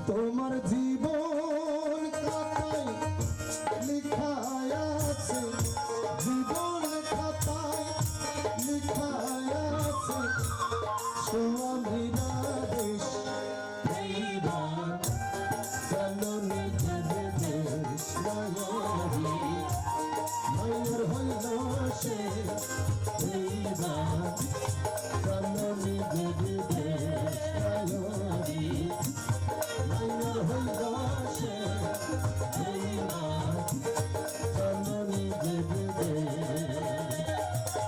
তোমার জীবন খাতায় লেখা আছে, জীবন খাতায় লেখা আছে স্বামীরা দেশ এইবার জননী দেশ নয়রি নয়র হইল সে এইবার জননী দেশ নয়রি নয়র হইল সে এইবার জননী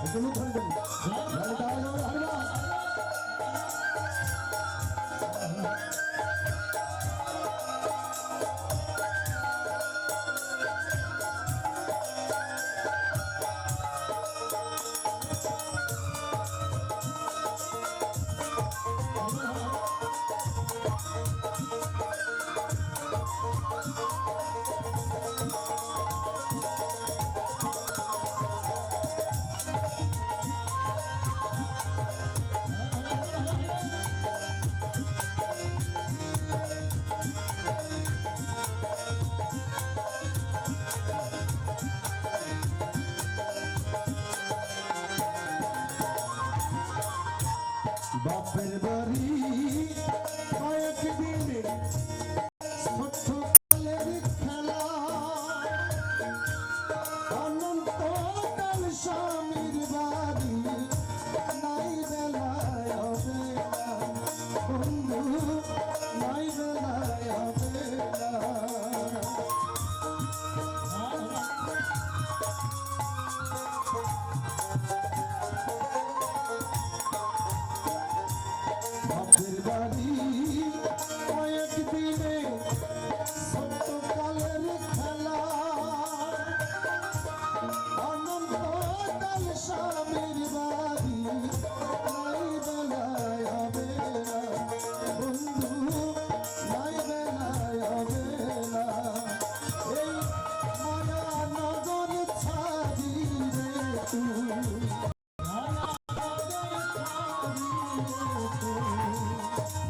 এগুলো ধরবেন বাপের বাড়ি কয়েকদিনে ছোট্টকালের খেলা অনন্তকাল স্বামীর বাড়ি নাই বেলায় হবে না বন্ধু নাই বেলায় হবে না বাপের বাড়ি কয়েকদিনে ছোট্টকালের খেলা অনন্তকাল স্বামীর বাড়ি নাই বেলায় হবে না বন্ধু নাই বেলায় হবে না এই মায়া নগর ছাড়ি রে তুই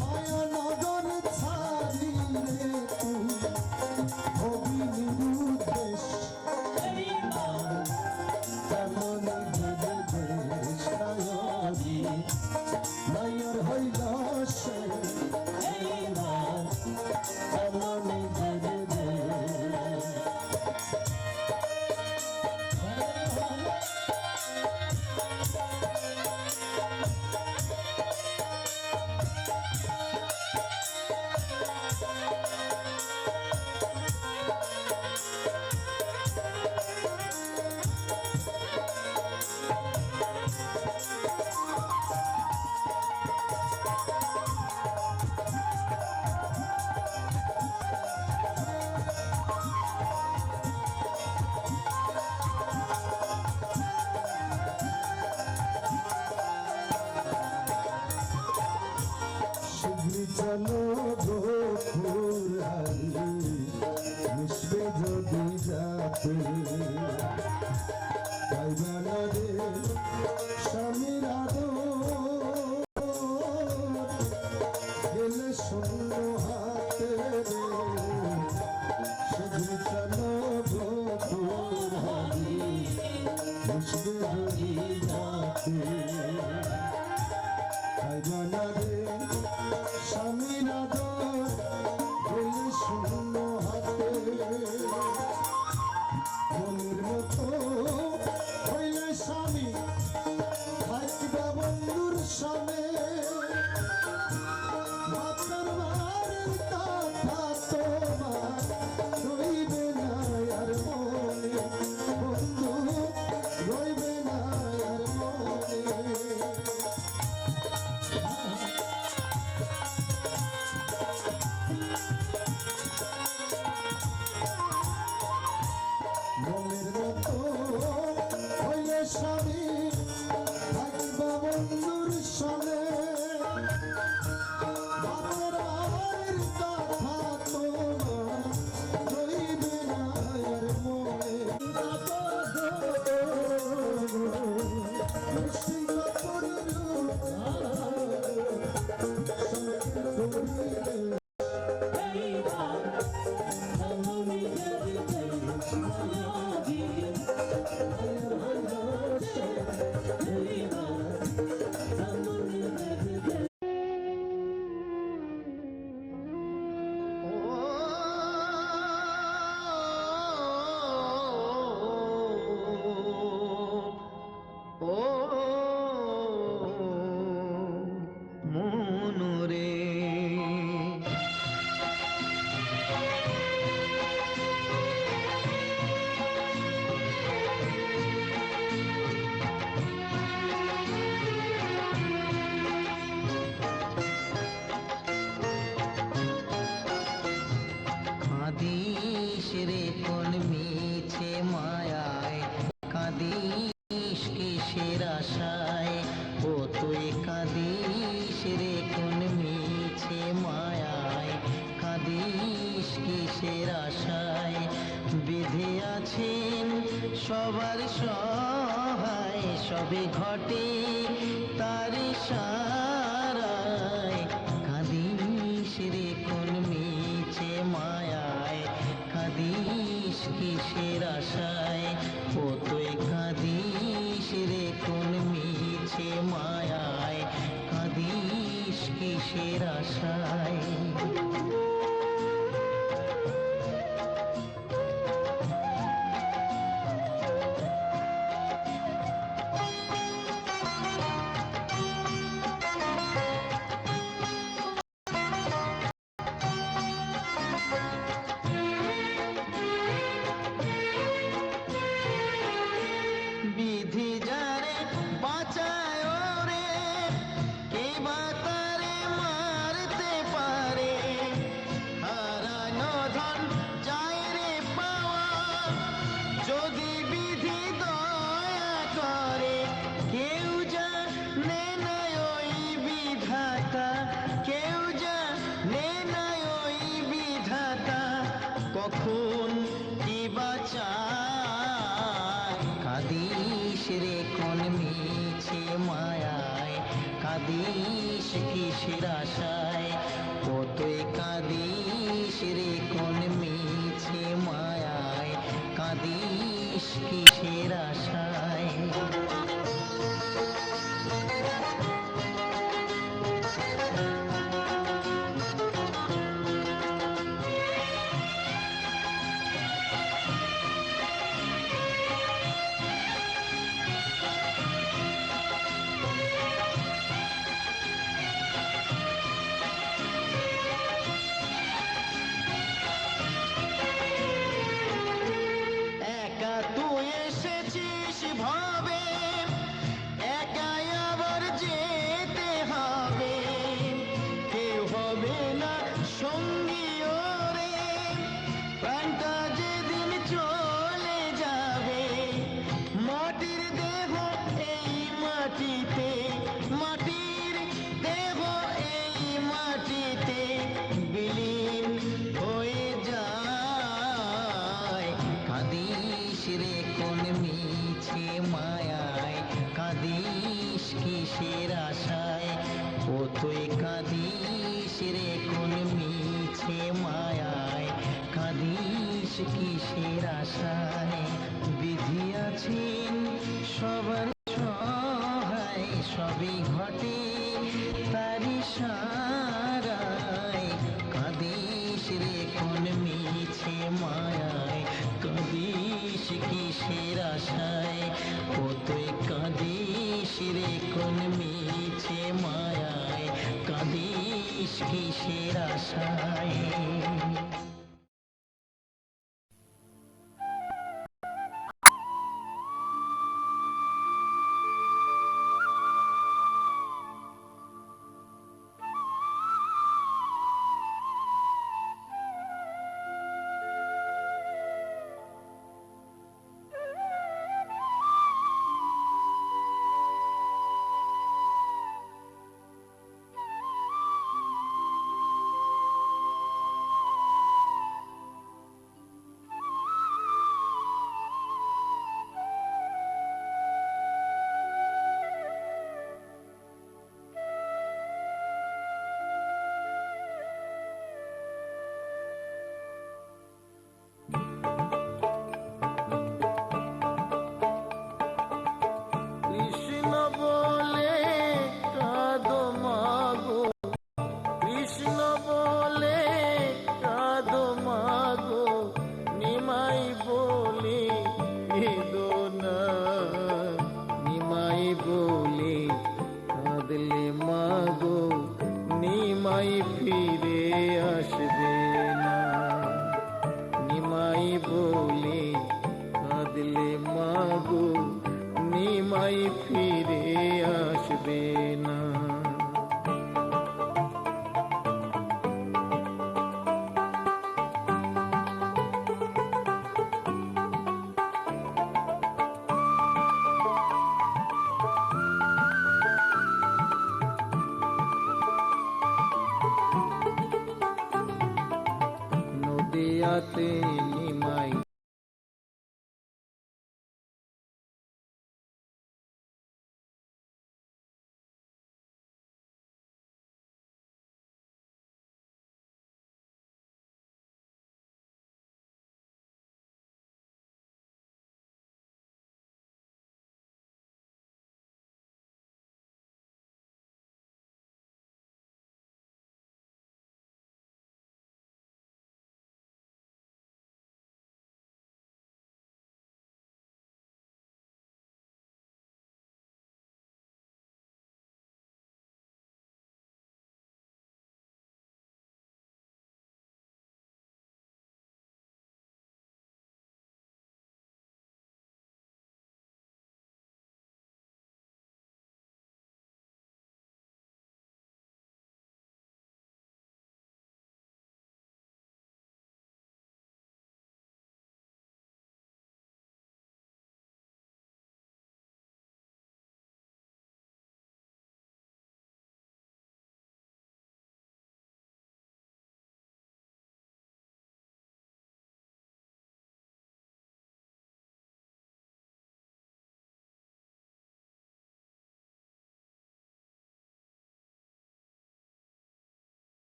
মায়ানগর ছাড়ি রে তুই হবি নিরুদ্দেশ জননী দেশ নয়রি নয়র হইল সে এইবার জননী চলো গোকুল হারি মিশবে যদি যাতে পাইবা না রে স্বামীর গেলে শূন্য হাতে রে সেদিন চলো গোকুল হারি মিশবে যদি যাতে পাইবা না রে স্বামীরা আছেন সবার সহায়, সবে ঘটে তার ইশারায়। কাঁদিস রে কোন মিছে মায়ায়, কাঁদিস কিসের আশায়, ও তুই কাঁদিস রে কোন মিছে মায়ায়, কাঁদিস কিসের আশায়। বিধি যারে বাঁচায় রে, কে বা তারে মারতে পারে। হারানো ধন যায় রে পাওয়া, যদি বিধি দয়া করে। কেউ জানে না ওই বিধাতা, কেউ জানে না ওই বিধাতা, কখন কি বাঁচায়। কাঁদিস রে কোন মিছে মায়ায়, কাঁদিস কিসের আশায়, ও তুই কাঁদিস রে কোন মিছে মায়ায়, কাঁদিস কিসের আশায়। একা তুই এসেছিস ভাবে, একাই আবার যেতে হবে। কেউ হবে না সঙ্গী ওরে, প্রাণটা যেদিন চলে যাবে। মাটির দেহ এই মাটিতে, মাটির দেহ এই মাটিতে বিলীন হয়ে যায়। কাঁদিস রে কোন মিছে মায়ায়, কাঁদিস কিসের আশায়, ও তুই কাঁদিস রে কোন মিছে মায়ায়, কাঁদিস কিসের আশায়। বিধি আছেন সবার সহায়, সবই ঘটে তার ইশারায়। কাঁদিস রে কোন মিছে মায়ায়, কাঁদিস কিসের আশায়, ও তুই কাঁদিস রে কোন মিছে মায়ায়, কাঁদিস কিসের আশায়। কৃষ্ণ বলে কাঁদো মাগো, কৃষ্ণ বলে কাঁদো মাগো, নিমাই বলে কেঁদো না। নিমাই বলে কাঁদলে মাগো, নিমাই ফিরে আসবে না। নিমাই বলে কাঁদলে মাগো, নিমাই ফিরে আসবে না। নদিয়াতে নিমাই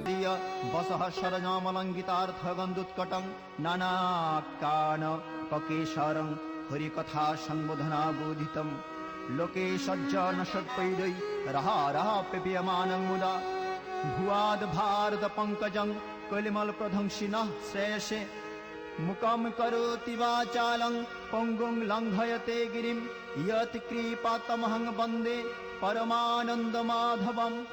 वसः शरजामलङ्गितार्थगन्धुत्कटं नानाकान ककेशरं हरिकथा संबोधनाबोधितं लोके सज्जन सत्पैदै रहा रहा पेपीयमानं मुदा भुवाद भारत पंकजं कलिमल प्रध्वंसिनः श्रेयसे मुकं करोति वाचालं पंगुं लङ्घयते गिरिं यत् कृपातमहं वन्दे परमानन्दमाधवम्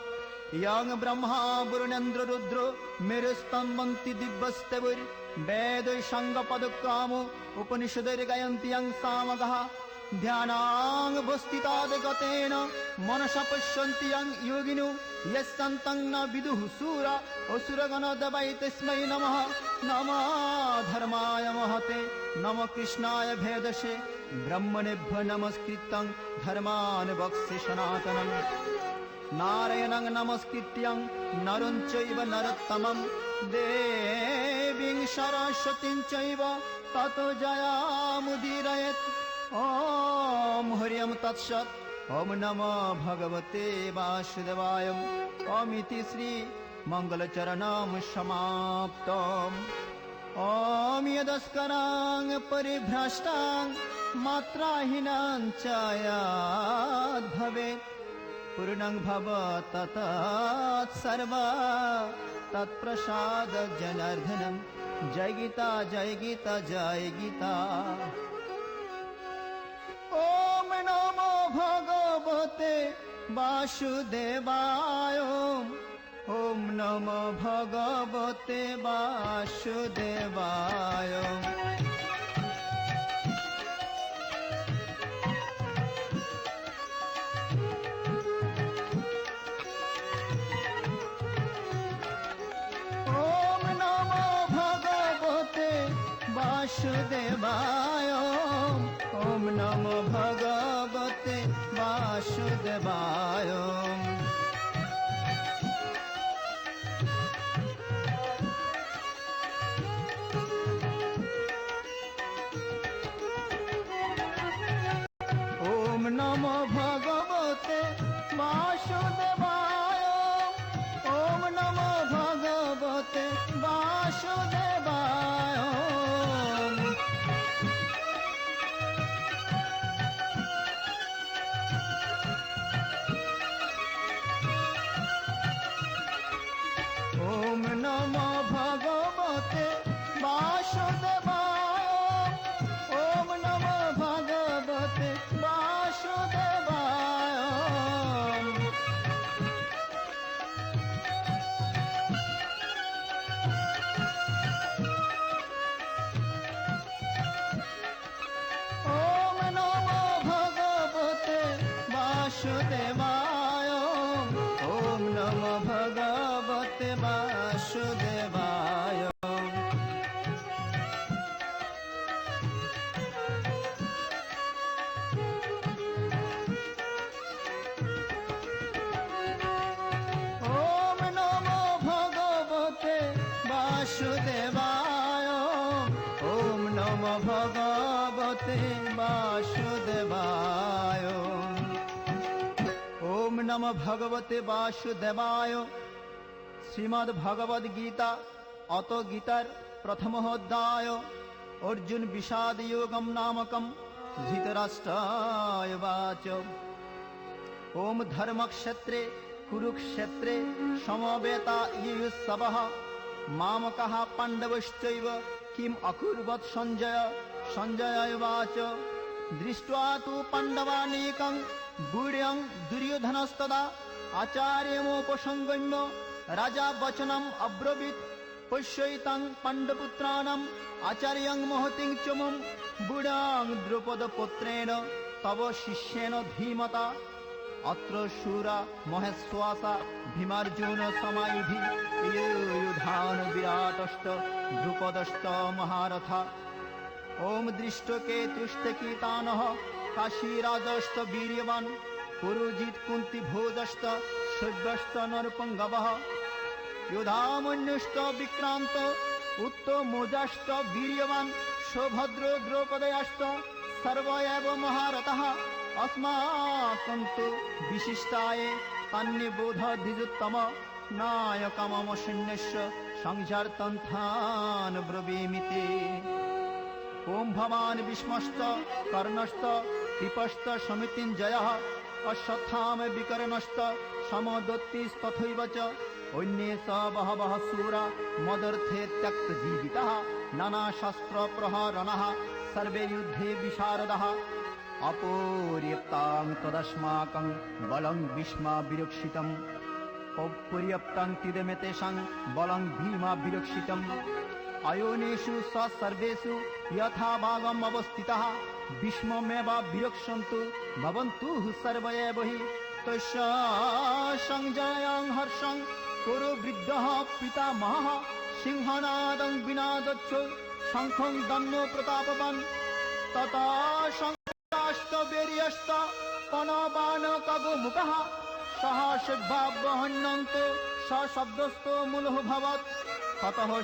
यं ब्रह्मा वरुणेन्द्र रुद्रो मेरुस्तम्भन्ति दिव्यस्तवैर्वेदै सङ्गपदकामो उपनिषदैर्गायन्ति यं सामगः ध्यानाङ्गस्थिताद्गतेन मनसा पश्यन्ति यं योगिनो यस्सन्तं न विदुः सूरा असुरगणदवै तस्मै नमः नमः धर्माय महते नमः कृष्णाय भेदसे ब्रह्मणेभ्यो नमस्कृतं धर्मान् वक्ष्ये सनातनं नारायणं नमस्कृत्यं नरं चैव नरोत्तमं देवीं सरस्वतीं चैव ततो जयामुदीरयेत् ॐ हरिं तत्सत् ॐ नमो भगवते वासुदेवाय ॐ इति श्री मङ्गलचरणं समाप्तम् ॐ यदस्करां परिभ्रष्टां मात्राहीनां च याद् भवेत् पूर्णं भवतः सर्वा तत्प्रसाद जनार्दनं जय गीता जय गीता जय गीता। ॐ नमो भगवते वासुदेवाय ॐ नमो भगवते वासुदेवाय। वासुदेवाय ॐ नमो भगवते वासुदेवाय। ॐ नमो भगवते वासुदेवाय ॐ नमो भगवते वासुदेवाय। ॐ नमो भगवते वासुदेवाय ॐ नमो भगवते वासुदेवाय। ॐ नमो भगवते वासुदेवाय ॐ नमो भगवते वासुदेवाय। ॐ नमो भगवते वासुदेवाय ॐ नमो भगवते वासुदेवाय। ॐ नमो भगवते वासुदेवाय। श्रीमद् भगवद गीता अत गीतार प्रथम अध्याय अर्जुन विषाद योगम नामकम। धृतराष्ट्राय वाच ओम धर्मक्षेत्रे कुरुक्षेत्रे समवेता युयुत्सवः मामकः पाण्डवश्चैव किम अकुर्वत् संजय। संजय उवाच दृष्ट्वा तु पाण्डवानीकं गूढं दुर्योधनस्तदा आचार्यमुपसंगम्य राजा वचनम् अब्रवीत् पश्यैतां पाण्डुपुत्राणाम् आचार्यं महतीं च मम बुढां द्रुपदपुत्रेण तव शिष्येन धीमता अत्र शूरा महेश्वासा भीमार्जुन समायुधि युधान विराटश्च द्रुपदश्च महारथा। ओम दृष्टकेतुष्टकीतानः काशीराजश्च वीर्यवान् पुरुजित् कुन्तिभोजश्च शूद्रश्च नरपङ्गवः योधामन्युश्च विक्रान्त उत्तमोजाश्च वीर्यवान् सौभद्रो द्रौपदयाश्च सर्व एव महारथः। अस्माकं तु विशिष्टाये तान्यबोध द्विजोत्तम नायकममशून्यस्य संजार्तन्थान् ब्रवीमिते ओम भवान् विष्मश्च कर्णश्च कृपश्च समितिञ्जयः अश्वत्थाम विकर्णश्च समदत्तिस्तथैव च अन्ये स बहवः सूरा मदर्थे त्यक्तजीवितः नानाशस्त्रप्रहरणः सर्वे युद्धे विशारदः अपर्याप्तां तदस्माकं बलं भीष्माभिरक्षितम् अपर्याप्तं तिदमेतेषां बलं भीमाभिरक्षितम् अयोनेषु स सर्वेषु यथा भागम् अवस्थितः भीष्ममेव विरक्षन्तु भवन्तु सर्व एव हि तस्य संजयां हर्षं कुरु वृद्धः पितामहः सिंहनादं विनादच्च शङ्खं दम्नो प्रतापवान् तथा शङ्काश्चवीर्यश्च पनबाणकगोमुखः सः सिद्धावहन्यन्तो स शब्दस्थो मूलः भवत् ततः